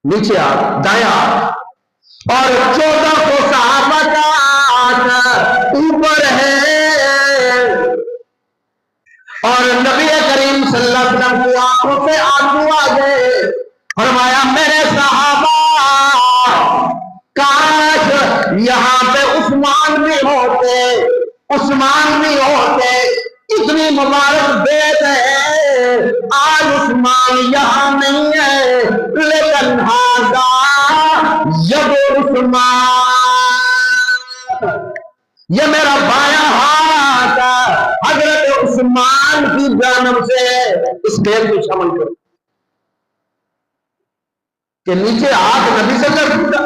نیچے ہاتھ دایاں ہاتھ، اور 1400 صحابہ کا ہاتھ اوپر ہے، اور نبی کریم صلی اللہ علیہ وسلم کی آنکھوں سے آنسو آ گئے۔ فرمایا میرے صحابہ کاش یہاں پہ عثمان بھی ہوتے، عثمان بھی ہوتے، اتنی مبارک بیت ہے، آج عثمان یہاں نہیں ہے، لیکن ہاذا ید عثمان، یہ میرا بایاں ہاتھ حضرت عثمان کی جانب سے۔ اس بیت کو سمجھ کرو کہ نیچے ہاتھ نبی صلی اللہ علیہ وسلم کا،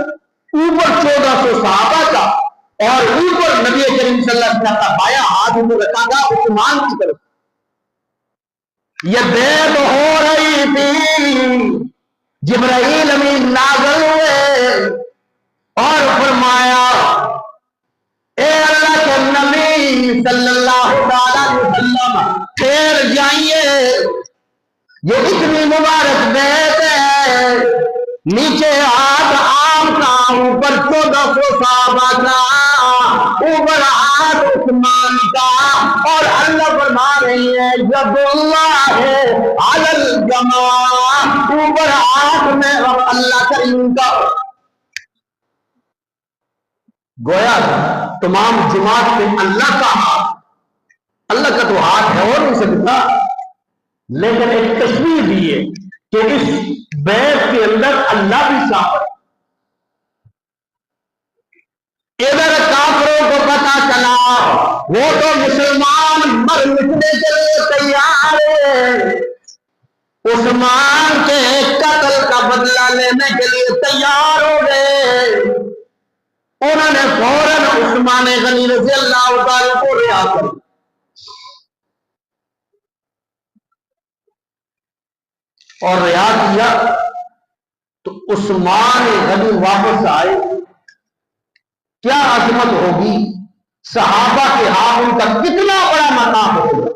اوپر 1400 صحابہ کا، اور اوپر نبی کریم صلی اللہ علیہ وسلم کا بایاں ہاتھ اوپر رکھا گا عثمان کی طرف۔ یہ بیت ہو رہی تھی، جبرائیل امین نازل ہوئے اور فرمایا اے اللہ کے نبی صلی اللہ علیہ وسلم ٹھہر جائیے، یہ اتنی مبارک بیت ہے، نیچے ہاتھ آپ کا، اوپر 1400 صحابہ کا، اوپر ہاتھ عثمان کا، اور اللہ فرما رہی ہے ید اللہ علی الجماع، اوپر ہاتھ میں اللہ کریم کا۔ گویا تمام جماعت میں اللہ کا ہاتھ، اللہ کا تو ہاتھ ہے ہو نہیں سکتا، لیکن ایک تشبیہ بھی ہے کہ اس بیت کے اندر اللہ بھی شامل ہے۔ ادھر کافروں کو پتا چلا وہ تو مسلمان مر مٹنے کے لیے تیار ہے، عثمان کے قتل کا بدلہ لینے کے لیے تیار ہو گئے، انہوں نے فوراً عثمان غنی رضی اللہ تعالیٰ کو رہا کر، اور رہا کیا تو عثمان غنی واپس آئے۔ کیا عظمت ہوگی، صحابہ کے ہاتھ ان کا کتنا بڑا مقام ہوگا۔